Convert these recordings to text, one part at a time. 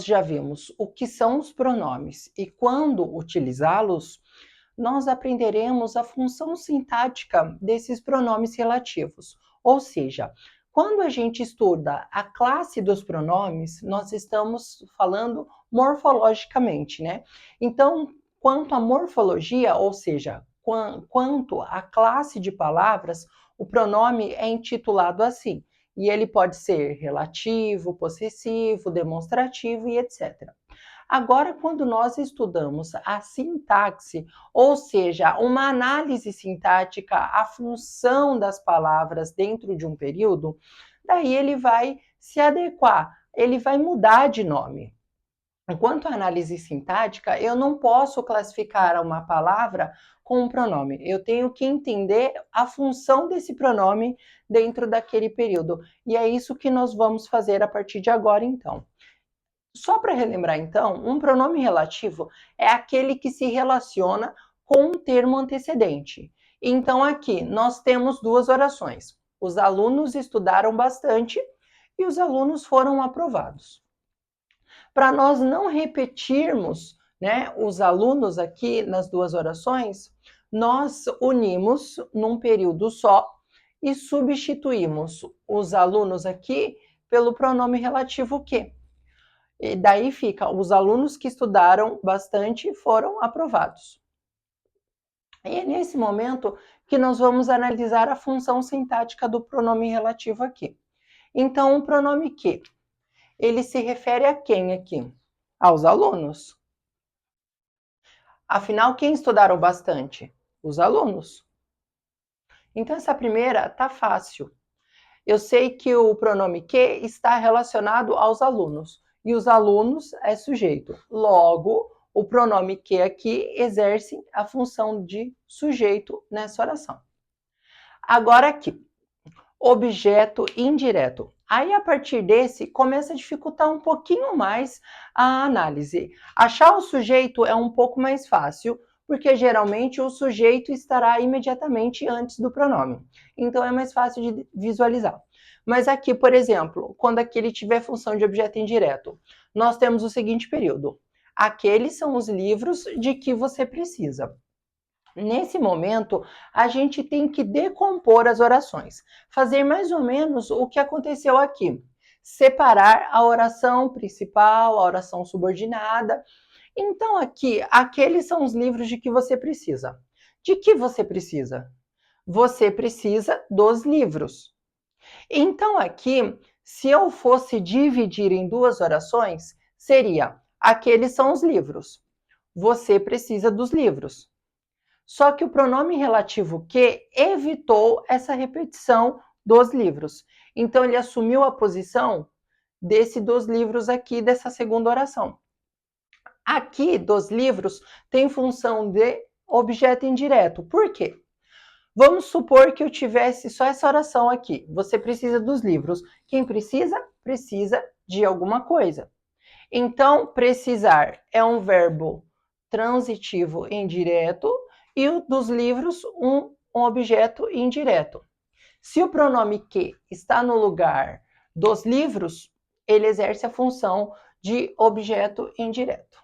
já vimos o que são os pronomes e quando utilizá-los, nós aprenderemos a função sintática desses pronomes relativos. Ou seja, quando a gente estuda a classe dos pronomes, nós estamos falando morfologicamente, né? Então, quanto à morfologia, ou seja, quanto à classe de palavras, o pronome é intitulado assim. E ele pode ser relativo, possessivo, demonstrativo e etc. Agora, quando nós estudamos a sintaxe, ou seja, uma análise sintática, a função das palavras dentro de um período, daí ele vai se adequar, ele vai mudar de nome. Enquanto a análise sintática, eu não posso classificar uma palavra com um pronome. Eu tenho que entender a função desse pronome dentro daquele período. E é isso que nós vamos fazer a partir de agora, então. Só para relembrar, então, um pronome relativo é aquele que se relaciona com um termo antecedente. Então, aqui nós temos duas orações. Os alunos estudaram bastante e os alunos foram aprovados. Para nós não repetirmos, né, os alunos aqui nas duas orações, nós unimos num período só e substituímos os alunos aqui pelo pronome relativo que. E daí fica, os alunos que estudaram bastante foram aprovados. E é nesse momento que nós vamos analisar a função sintática do pronome relativo aqui. Então, o pronome que, ele se refere a quem aqui? Aos alunos. Afinal, quem estudaram bastante? Os alunos. Então, essa primeira tá fácil. Eu sei que o pronome que está relacionado aos alunos. E os alunos é sujeito. Logo, o pronome que aqui exerce a função de sujeito nessa oração. Agora aqui, objeto indireto. Aí, a partir desse, começa a dificultar um pouquinho mais a análise. Achar o sujeito é um pouco mais fácil, porque geralmente o sujeito estará imediatamente antes do pronome. Então, é mais fácil de visualizar. Mas aqui, por exemplo, quando aquele tiver função de objeto indireto, nós temos o seguinte período. Aqueles são os livros de que você precisa. Nesse momento, a gente tem que decompor as orações, fazer mais ou menos o que aconteceu aqui. Separar a oração principal, a oração subordinada. Então, aqui, aqueles são os livros de que você precisa. De que você precisa? Você precisa dos livros. Então, aqui, se eu fosse dividir em duas orações, seria: aqueles são os livros. Você precisa dos livros. Só que o pronome relativo que evitou essa repetição dos livros. Então, ele assumiu a posição desse dos livros aqui, dessa segunda oração. Aqui, dos livros, tem função de objeto indireto. Por quê? Vamos supor que eu tivesse só essa oração aqui. Você precisa dos livros. Quem precisa? Precisa de alguma coisa. Então, precisar é um verbo transitivo indireto e o dos livros um objeto indireto. Se o pronome que está no lugar dos livros, ele exerce a função de objeto indireto.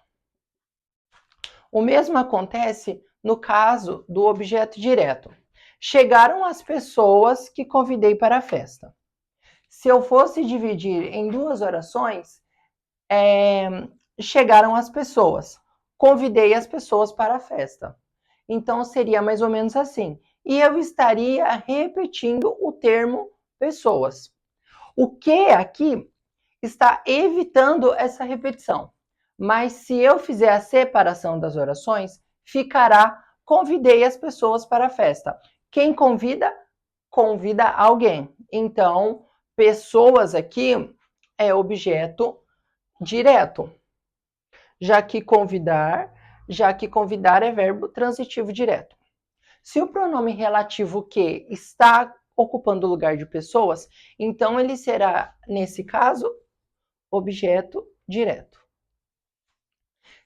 O mesmo acontece no caso do objeto direto. Chegaram as pessoas que convidei para a festa. Se eu fosse dividir em duas orações, chegaram as pessoas. Convidei as pessoas para a festa. Então, seria mais ou menos assim. E eu estaria repetindo o termo pessoas. O que aqui está evitando essa repetição. Mas se eu fizer a separação das orações, ficará: convidei as pessoas para a festa. Quem convida? Convida alguém. Então, pessoas aqui é objeto direto. Já que convidar é verbo transitivo direto. Se o pronome relativo que está ocupando o lugar de pessoas, então ele será, nesse caso, objeto direto.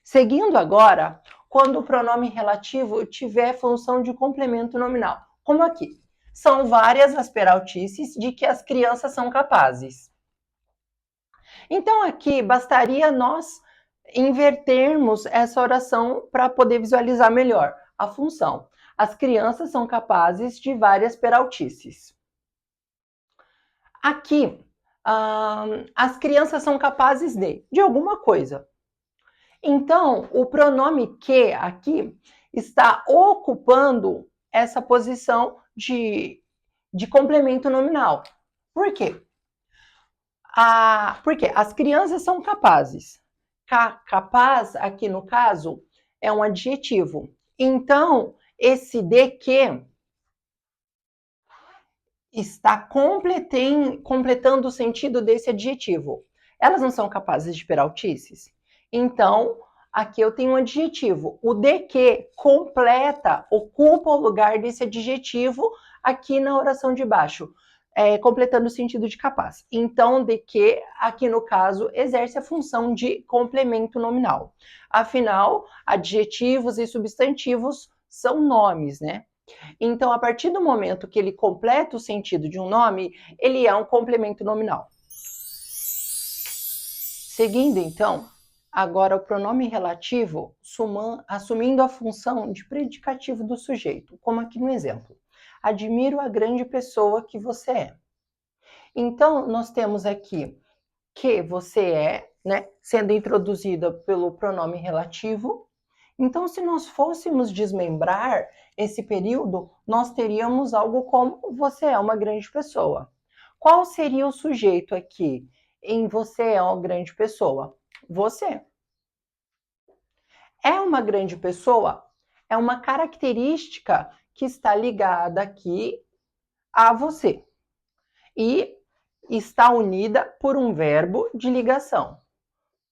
Seguindo agora, quando o pronome relativo tiver função de complemento nominal, como aqui. São várias as peraltices de que as crianças são capazes. Então, aqui bastaria nós invertermos essa oração para poder visualizar melhor a função. As crianças são capazes de várias peraltices. Aqui, as crianças são capazes de alguma coisa. Então, o pronome que aqui está ocupando essa posição de complemento nominal. Por quê? Porque as crianças são capazes. Capaz, aqui no caso, é um adjetivo. Então, esse de que está completando o sentido desse adjetivo. Elas não são capazes de peraltices? Então, aqui eu tenho um adjetivo. O de que completa, ocupa o lugar desse adjetivo aqui na oração de baixo. Completando o sentido de capaz. Então, de que, aqui no caso, exerce a função de complemento nominal. Afinal, adjetivos e substantivos são nomes, né? Então, a partir do momento que ele completa o sentido de um nome, ele é um complemento nominal. Seguindo, então, agora o pronome relativo assumindo a função de predicativo do sujeito, como aqui no exemplo. Admiro a grande pessoa que você é. Então, nós temos aqui que você é, né, sendo introduzida pelo pronome relativo. Então, se nós fôssemos desmembrar esse período, nós teríamos algo como você é uma grande pessoa. Qual seria o sujeito aqui em você é uma grande pessoa? Você. É uma grande pessoa? É uma característica que está ligada aqui a você. E está unida por um verbo de ligação,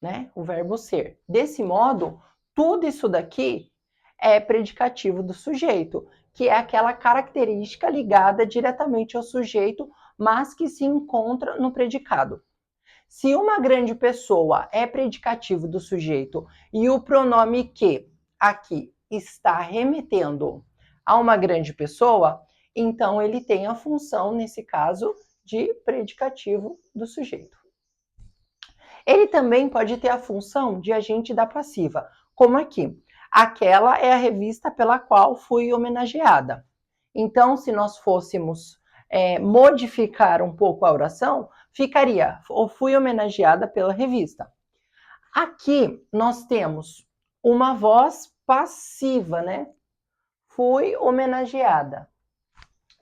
né? O verbo ser. Desse modo, tudo isso daqui é predicativo do sujeito, que é aquela característica ligada diretamente ao sujeito, mas que se encontra no predicado. Se uma grande pessoa é predicativo do sujeito e o pronome que aqui está remetendo a uma grande pessoa, então ele tem a função, nesse caso, de predicativo do sujeito. Ele também pode ter a função de agente da passiva, como aqui. Aquela é a revista pela qual fui homenageada. Então, se nós fôssemos modificar um pouco a oração, ficaria: ou fui homenageada pela revista. Aqui nós temos uma voz passiva, né? Fui homenageada.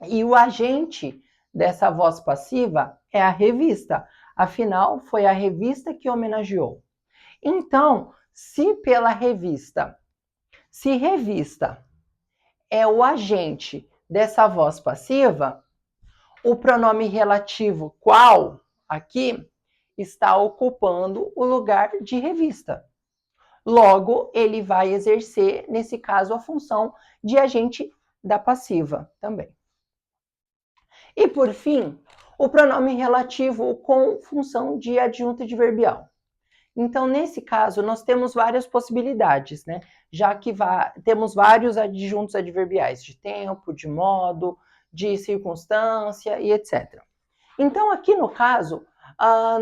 E o agente dessa voz passiva é a revista. Afinal, foi a revista que homenageou. Então, se revista é o agente dessa voz passiva, o pronome relativo qual aqui está ocupando o lugar de revista. Logo, ele vai exercer, nesse caso, a função de agente da passiva também. E, por fim, o pronome relativo com função de adjunto adverbial. Então, nesse caso, nós temos várias possibilidades, né? Já que temos vários adjuntos adverbiais de tempo, de modo, de circunstância e etc. Então, aqui no caso,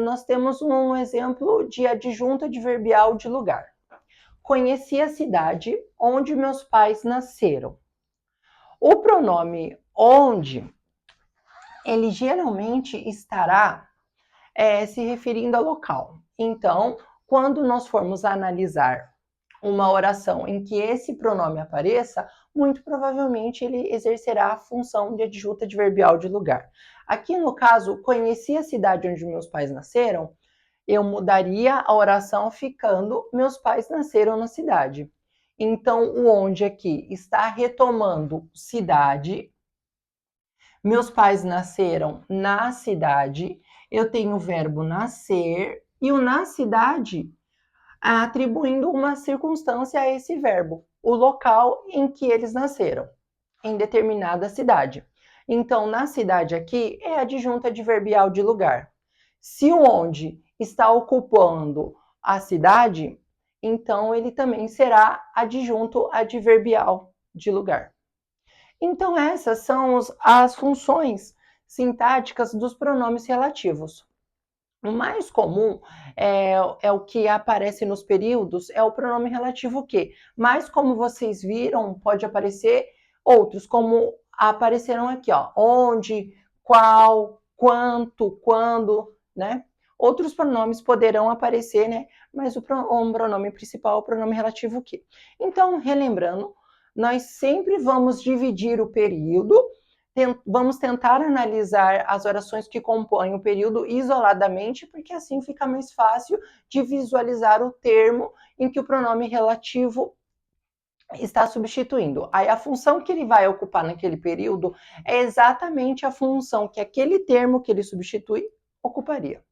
nós temos um exemplo de adjunto adverbial de lugar. Conheci a cidade onde meus pais nasceram. O pronome onde, ele geralmente estará se referindo ao local. Então, quando nós formos analisar uma oração em que esse pronome apareça, muito provavelmente ele exercerá a função de adjunto adverbial de lugar. Aqui no caso, conheci a cidade onde meus pais nasceram, eu mudaria a oração ficando meus pais nasceram na cidade. Então, o onde aqui está retomando cidade. Meus pais nasceram na cidade. Eu tenho o verbo nascer e o na cidade atribuindo uma circunstância a esse verbo, o local em que eles nasceram, em determinada cidade. Então, na cidade aqui é adjunto adverbial de lugar. Se o onde está ocupando a cidade, então ele também será adjunto adverbial de lugar. Então, essas são as funções sintáticas dos pronomes relativos. O mais comum é o que aparece nos períodos, é o pronome relativo que. Mas como vocês viram, pode aparecer outros, como apareceram aqui, ó, onde, qual, quanto, quando, né? Outros pronomes poderão aparecer, né? Mas o pronome principal é o pronome relativo que. Então, relembrando, nós sempre vamos dividir o período, vamos tentar analisar as orações que compõem o período isoladamente, porque assim fica mais fácil de visualizar o termo em que o pronome relativo está substituindo. Aí a função que ele vai ocupar naquele período é exatamente a função que aquele termo que ele substitui ocuparia.